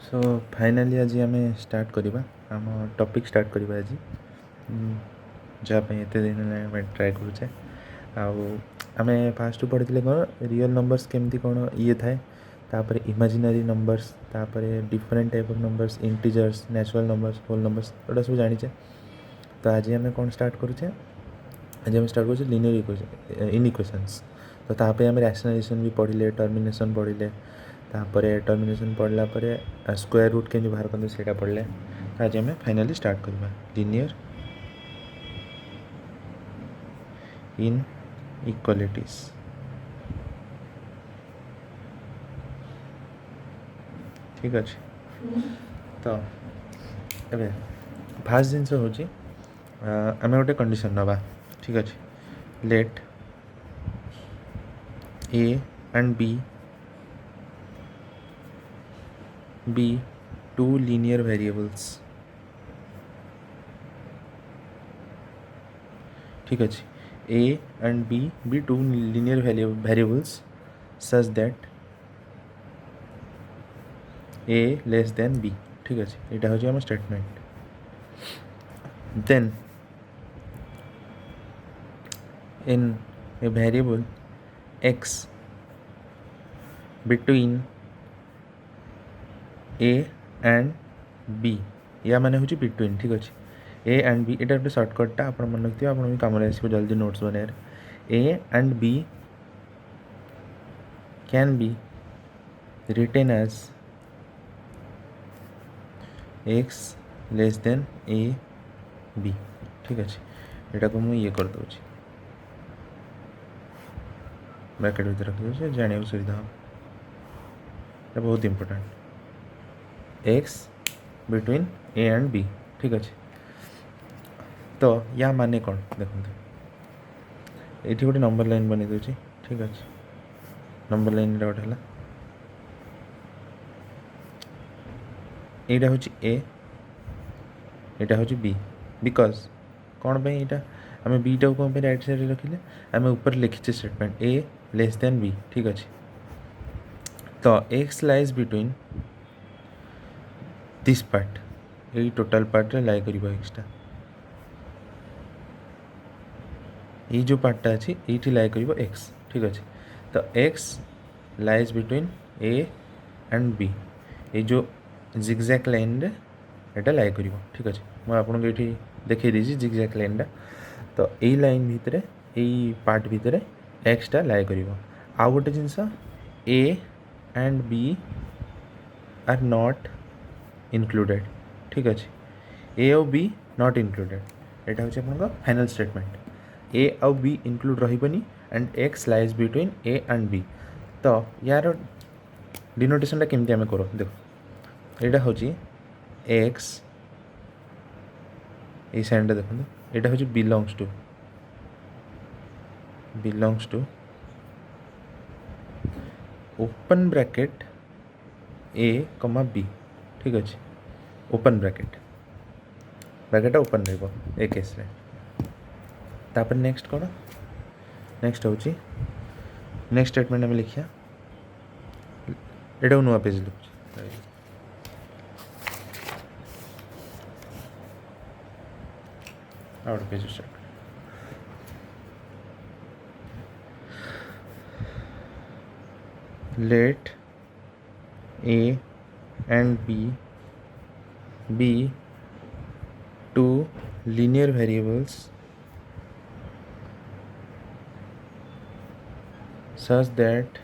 सो finally आज आम start करवा आम टॉपिक स्टार्ट करवा आज जहाँ एत दिन ट्राए करुचे आम फास्ट पढ़ी कौन रियल नंबर्स केमती कौन ये थाए तापर इमेजिनरी नंबर्स तापर different type of numbers integers natural numbers whole numbers एटा सब जानीचे। तो आज आम कौन स्टार्ट करुचे आज आम स्टार्ट करुचे लिनियर इनइक्वेशंस। तो तापर आम रैशनलाइजेशन भी पढ़ले टर्मिनेशन पढ़ले तापर टर्मिनेशन पढ़ला स्क्वायर रूट के बाहर करते से पढ़ले। आज आम फाइनाली स्टार्ट करवा लिनियर इन इक्वालिटीज। ठीक अच्छे तो ए फास्ट जिनस हूँ आम गोटे कंडीशन नवा। ठीक अच्छे let A and B be two linear variables। ठीक अच्छे a and b be two linear variables such that a less than b। ठीक अच्छे यहाँ हूँ आम statement. Then in a variable x between A and B या माने हूँ बिटवीन। ठीक अच्छे ए एंड बी यहाँ गोटे सर्टकटा आप मन रखिए आप भी कम आसो जल्दी नोट्स बनाए। A and B can be written as x less than A B. ठीक अच्छे यहाँ को मुझे कर दूँ ब्रैकेट भर रखी दूसरे जाना सुविधा हम बहुत important x between A and B. ठीक अच्छे तो या माने कौन देखते ये गोटे नंबर लाइन बनी दूसरी। ठीक अच्छे नंबर लाइन गोटे है यहाँ हूँ ए यहाँ हूँ बी बिकज कौन पे यहाँ आम बीटा कौन पे राइट साइड रखिले आम ऊपर लिखीचे statement A less than B. ठीक अच्छे तो x lies between this part यही टोटाल पार्ट रे लाई करिबा एक्सटा ये जो पार्टा अच्छी ये लाई करिबा एक्स। ठीक अच्छे तो x lies between A and B ये जो जिगजैक लाइन रे एटा लाई करिबा। ठीक अच्छे मैं आपको ये देखे दीजिए जिगजैक लाइन तो यही लाइन भितर यही पार्ट भितर एक्सटा लाई करिबा। आउ गोटे जिनस A and B are not included. ठीक अच्छे ए और बी नॉट इनक्लूडेड यहाँ हूँ आप फाइनल स्टेटमेंट ए और बी इनक्लूड रही and x lies between A and B. तो यार डिनोटेशन केमती आम कर देख यहाँ हूँ एक्स ये साइड देखो यहाँ हूँ बिलोंग्स टू ओपन ब्रैकेट ए कमा बी। ठीक अच्छे ओपन ब्रैकेट ओपन रही केस रे तापर नेक्स्ट कौन नेक्स्ट हूँ नेक्स्ट स्टेटमेंट आम लिखा यहाँ नुआ पेज लिखुँ आउट page start let A and b be two linear variables such that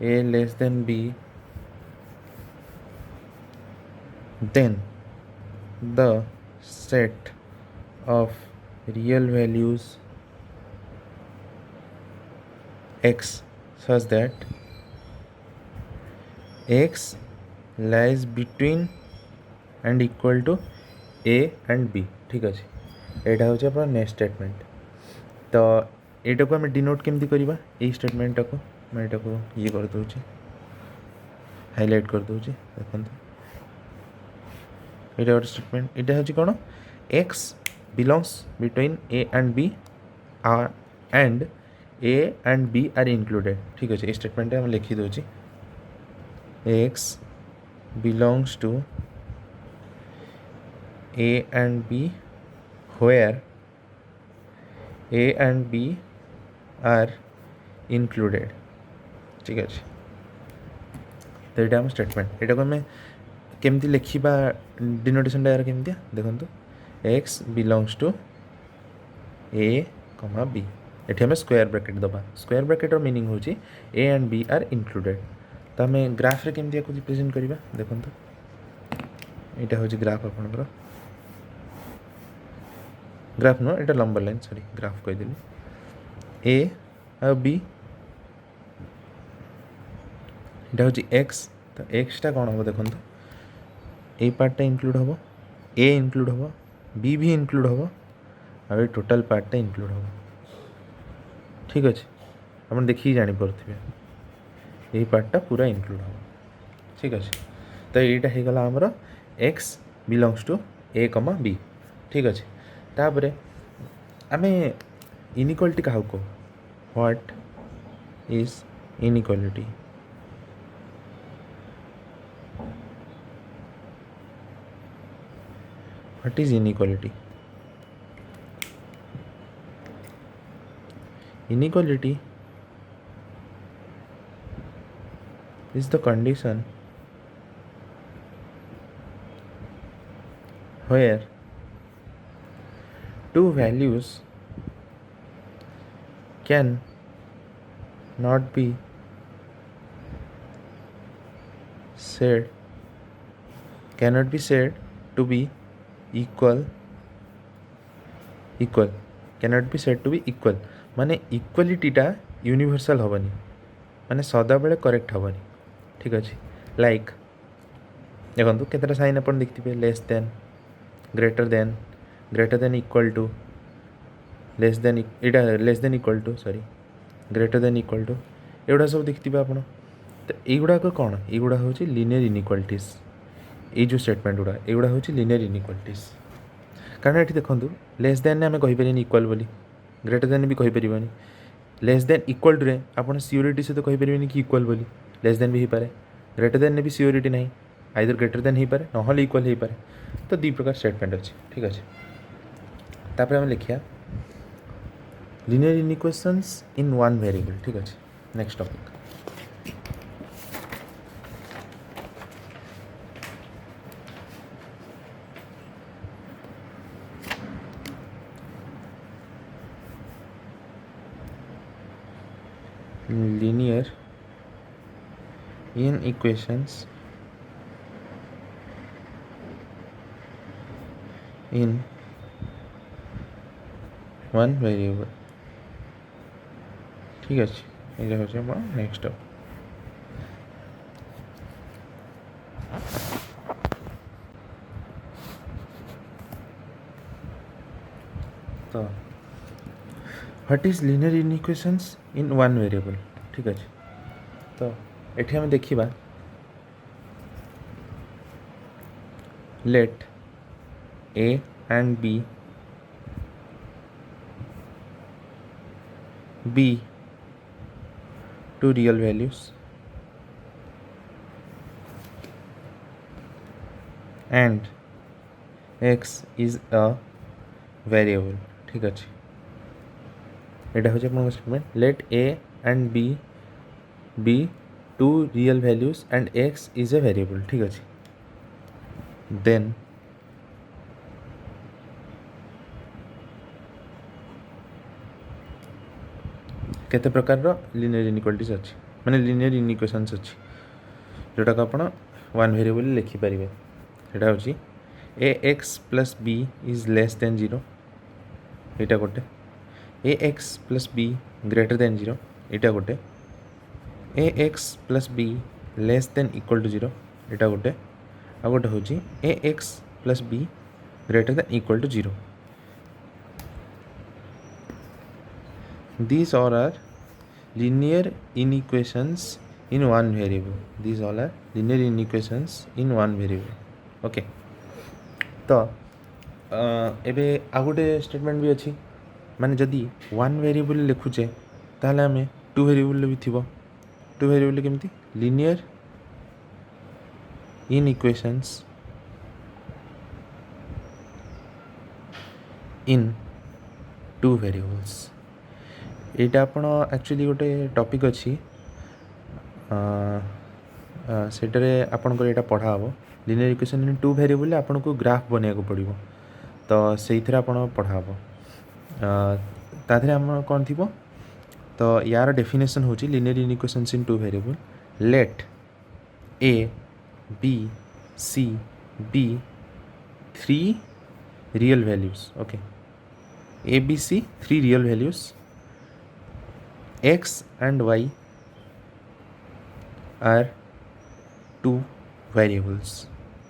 a less than b, then the set of real values x such that x lies between and equal to A and B. ठीक अच्छे यहाँ हूँ आप next statement. तो यहाँ को आम denote केमती करवा यही स्टेटमेंट को मैं यहाँ को ये कर दूँ हाईलाइट कर दूँ देखो ये गोटे स्टेटमेंट यहाँ हूँ कौन x belongs between A and B and A and B are included. ठीक अच्छे ये स्टेटमेंट आम लिखी दूँ x belongs to A and B where A and B are included। ठीक अच्छे तो ये आम स्टेटमेंट यहाँ को आम केमती लिखा डिनोटेशन यार केमती देखो एक्स बिलोंग्स टू ए कमा बी ये आम स्क्वायर ब्रैकेट दबा स्क्वायर ब्रैकेटर मीनिंग हूँ A and B are included. तो आम ग्राफ केमती आपको रिप्रेजेंट करवा देखो यहाँ हूँ ग्राफ आपंकर ग्राफ नुह ये लंबर लाइन सॉरी ग्राफ कहीदेली ए आ बी यहाँ हूँ एक्स तो एक्सटा कौन हम देखो ये पार्टा इंक्लूड हम ए इंक्लूड हम बी भी इंक्लूड हम आ टोटाल पार्टा इंक्लूड हम ठीक अच्छे आप देखिए जापे यही पार्टा पूरा इंक्लूड हम ठीक अच्छे तो यहाँ होगला आमर एक्स बिलोंग्स टू ए कमा बी ठीक अच्छे तापर आम इनइक्वालिटी क्या कह what is inequality what is inequality inequality is the condition where two values can not be said to be equal cannot be said to be equal माने इक्वालिटीटा universal हेनी माने सदा बेले करेक्ट हेनी ठीक अच्छे लाइक देखो केतटा साइन आप देखिए less than greater than equal to less than equal to sorry greater than equal to एगुड़ा सब देखिए आप तो युड़ाक कौन युड़ा हूँ लिनियर इनइक्वालिटीज ये जो स्टेटमेंट गुड़ा युड़ा हूँ लिनियर इनइक्वालिटीज कारण ये देखो लेस देन आम कहीपर इक्वाल बोली ग्रेटर देन भी कहीपर लेस देन इक्वल टू आप सियोरीटी सहित कहीपर कि इक्वल बोली लेस देन भी हो पाए ग्रेटर देन भी सियोरीटी ना आइदर ग्रेटर देन हो पाए ना इक्वल हो पाए तो दी प्रकार स्टेटमेंट अच्छे ठीक अच्छे तापर आम लिखा linear inequations in one variable ठीक अच्छे next topic linear inequations in one variable ठीक अच्छे ये हूँ नेक्स्ट तो what is linear inequations in one variable ठीक अच्छे तो ये आम देखा let A and B be two real values and X is a variable ठीक अच्छे यहाँ हूँ आप statement let A and B two real values and X is a variable ठीक अच्छे देन केते प्रकार लिनियर इनइक्वालिटीज अच्छी माने लिनियर इनइक्वेशंस अच्छी जोटा को आप वन वेरिएबल लिखिपारे यहाँ हूँ A X plus B is less than zero यहाँ गोटे A X plus B greater than zero यहाँ गोटे A X plus B less than equal to zero यहाँ गोटे आ गोटे हूँ A X plus B greater than equal to zero these all are linear inequations in one variable these all are linear inequations in one variable okay तो एबे आ गोटे statement भी अच्छी माने जदि वन वेरिएबल लिखुचे ताहले आमे टू वेरिएबल भी थिबो टू वेरिएबल केमती linear in equations in two variables एटा आपण एक्चुअली गोटे टॉपिक अच्छी सेटारे आपन को एटा पढ़ा हम linear equation in two variable आपन को ग्राफ बनिया को पड़ो तो से आपन पढ़ा हम ताधे आम कौन थी तो यार डेफिनेशन हूँ linear in equations in two variable let A B C be three real values okay A B C three real values x and y are two variables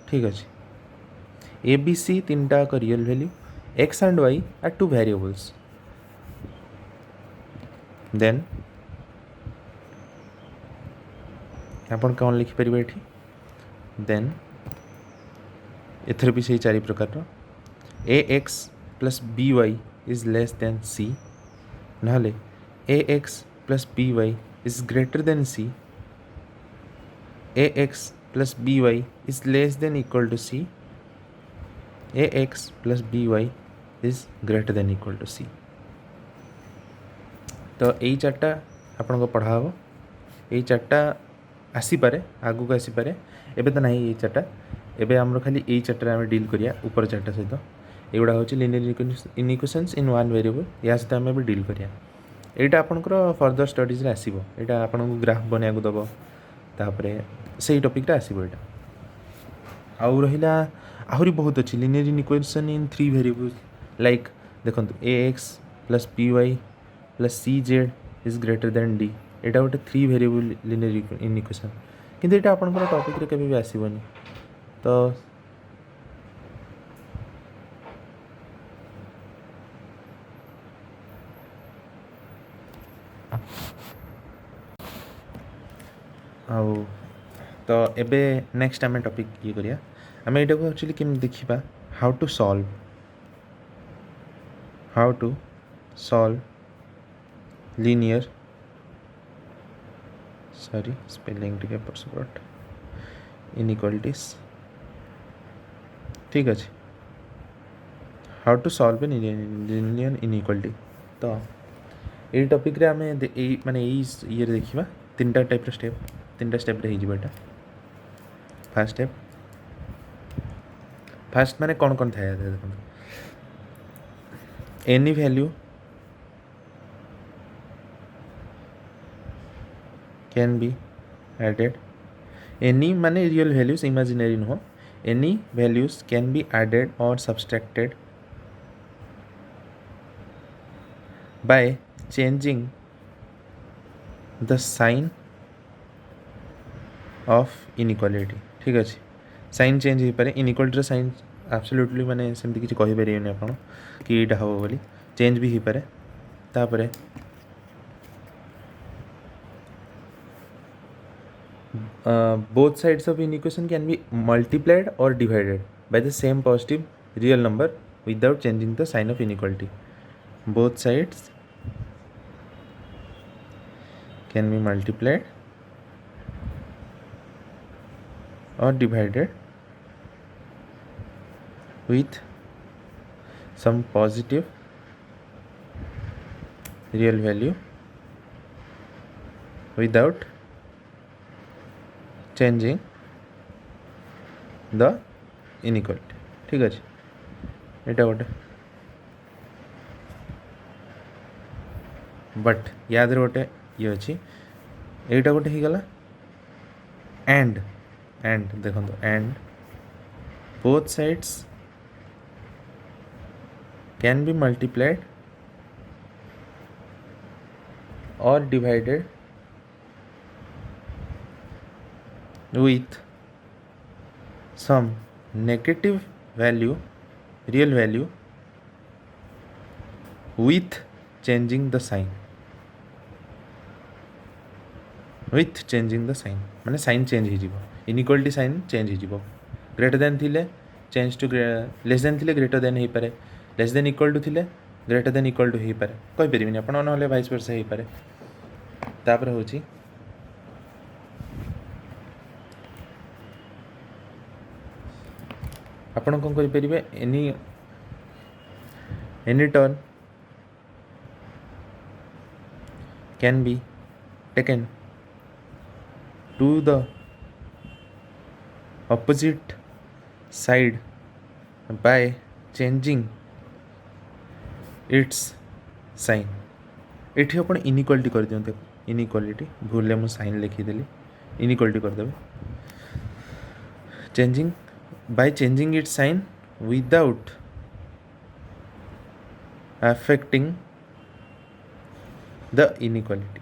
ठीक अच्छे ए बी सी तीन टा का real value x and y are two variables then आपण कौन लिखिपर ये then एथर भी सही चारि प्रकार A X plus B Y is less than C नहले ax plus by is greater than c ax plus by is less than equal to c ax plus by is greater than equal to c तो यही चार्टा आपण को पढ़ा हम यही चार्टा आसीपे आगू को आसीपे एबे तो नहीं ये चार्टा एबे हमरो खाली यही चार्टा आम डील करिया ऊपर चार्टा सहित एगुड़ा हूँ linear in equations in one variable या सहित आम डील करिया एटा आपनकर फर्दर स्टडीज रे आसीबो एटा आपन को ग्राफ बनिया को दबो तापरे सेही टॉपिक रे आसीबो एटा आउ रहिला आहुरी बहुत अछि linear in equation in three variable like देखंतु ax plus by plus cz is greater than d एटा गोटे three variable linear in equation किंतु एटा आपनकर टॉपिक रे केबे भी आसीबोनी तो आउ तो एबे नेक्स्ट आम टॉपिक ये करिया आम एटा को एक्चुअली केम देखिबा how to solve linear sorry spelling टिके परसुट इनइक्वालिटीज ठीक अच्छे how to solve a linear inequality तो ये टॉपिक रे आम माने ये देखिबा तीन टाइप स्टेप तीन स्टेप रे होटा फास्ट स्टेप फास्ट माने कौन कौन था देखो any value can be added any माने रियल वैल्यूज इमेजिनरी नुह any values can be added और subtracted by changing the sign of inequality ठीक अच्छे साइन चेंज हो पारे इनइक्वालिटी साइन एब्सोल्युटली माने सेमती किसी कहि परिबेनी आपण कि एटा हो बोली चेंज भी हो पारे तापरे both sides of an equation can be multiplied or divided by the same positive real number without changing the sign of inequality. Both sides can be multiplied or divided with some positive real value without changing the inequality. ठीक अच्छे एटा गोटे but याद गोटे ये अच्छी एटा गोटे ही गला and देखो and both sides can be multiplied or divided with some negative value real value with changing the sign माने साइन चेंज हो इनइक्वालिटी साइन चेंज हो ग्रेटर देन थिले चेंज टू लेस देन थिले ग्रेटर देन हो पारे less than equal to थिले greater than equal to हो पारे कहि परिबिनी आपण नहले वाइस वर्सा हो पारे तापर होची ଆପଣ କ'ଣ କରିପାରିବେ any turn can be taken to the opposite side by changing its sign। ଏଠି ଆପଣ ଇନିକ୍ୱାଲିଟି କରିଦିଅନ୍ତୁ। ଇନିକ୍ୱାଲିଟି ଭୁଲରେ ମୁଁ ସାଇନ୍ ଲେଖିଦେଲି, ଇନିକ୍ୱାଲିଟି କରିଦେବେ। Changing its sign without affecting the inequality.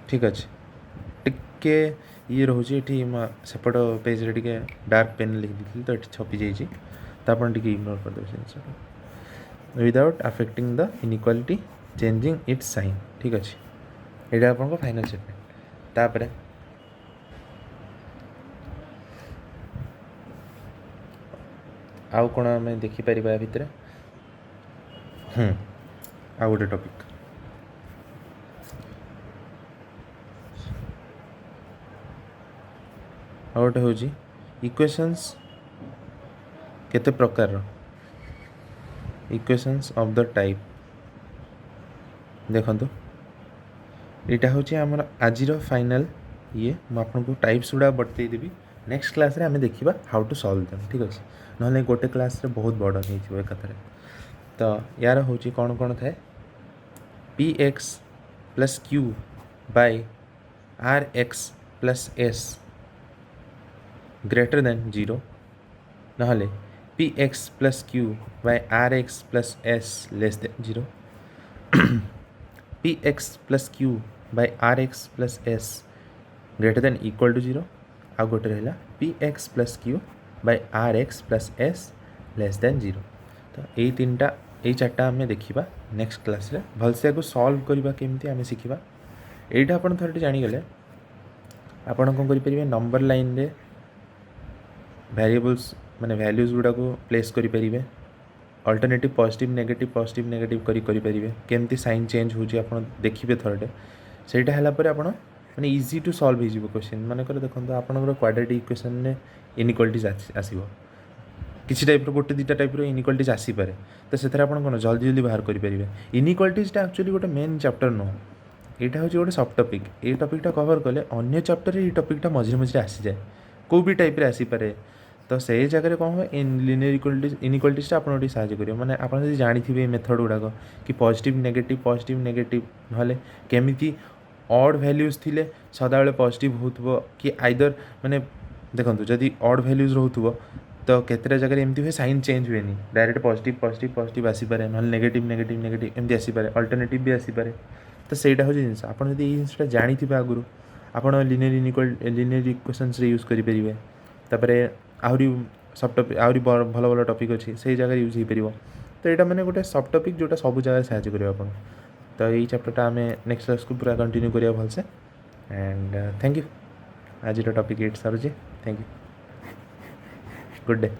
ठीक अच्छे टिके ये रोचे ये सेपट पेज रे टिके डार्क पेन लिखी तो ये छपी जाइए तो आप इग्नोर करदे जिन without affecting the inequality changing its sign. ठीक अच्छे यहाँ आप फाइनल स्टेटमेंट। तापर आउ कौन आम देखिपर भितर आ गोटे टॉपिक आ गोटे हूँ इक्वेशंस केते प्रकार इक्वेशंस ऑफ द टाइप देखो यहाँ हूँ आमर आज फाइनल ये मुझे टाइप्स गुड़ा बतईदेवी। नेक्स्ट क्लास रे आम देखा हाउ टू सॉल्व देम। ठीक अच्छे ना गोटे क्लास रे बहुत बड़ हो एकाथरे। तो यार हूँ कौन कौन थाए P X plus Q by R X plus S greater than 0 नहले P X plus Q by R X plus S less than 0 P X plus Q by R X plus S greater than equal to 0 आ गोटे रहा P X plus Q by R X plus S less than 0। तो यही तीनटा यही चार्टा आम देखा next class रे भलसे को सॉल्व करवा केमती आम शिखा। यहीटा आप थोड़े जानीगले आपड़ कौन करेंगे नंबर लाइन रे वेरिएबल्स माने वैल्यूज गुड़ा को प्लेस करेंगे अल्टरनेटिव पॉजिटिव नेगेटिव करेंगे केमती साइन चेंज हो देखिए थोड़े सहीटा है आप माने इजी टू सॉल्व हो क्वेश्चन मानकर देखो आपंकर क्वाड्रेटिक इक्वेशन में इनइक्वालिटीज आसो किसी टाइप गोटे दुटा टाइप इनइक्वालिटीज आसीपे तो से कौन जल्दी बाहर करेंगे। इनइक्वालिटीजटा एक्चुअली गोटे मेन चैप्टर नुह यहाँ हूँ गोटे सब टॉपिक ये टॉपिकटा कवर कले अन्य चैप्टर ये टॉपिकटा मझे मझे आसी जाए कौ भी टाइप आसीपे। तो से जगह कौन हो लिनियर इनइक्वालिटीजटा आपको साहय कर मैंने आप जानी मेथड गुड़ाक कि पॉजिटिव नेगेटिव ना केमी ऑड वैल्यूज थिले सदा बेले पॉजिटिव हो कि आइदर माने देखो जदि ऑड वैल्यूज रोथुव तो केतटा जगह एमती हुए साइन चेंज हुए डायरेक्ट पॉजिटिव आसीपे ना नेगेटिव एमती आसीपे अल्टरनेटिव भी आसीपे। तो सहीटा हूँ जिन आप जिनसा जानी आगुरी आप लिनियर इक्वेशंस यूज करेंगे। तापर आहरी सब टॉपिक आहरी भल भल टॉपिक अच्छी से जगह यूज हो पार। तो यहाँ मैंने गोटे सब टॉपिक जोटा सब जगह साहय कर आप। तो यही चैप्टरटा आम नेक्स्ट क्लास को पूरा कंटिन्यू करिया भलसे एंड थैंक यू। आज टॉपिक ये सारूँ। Thank you good day.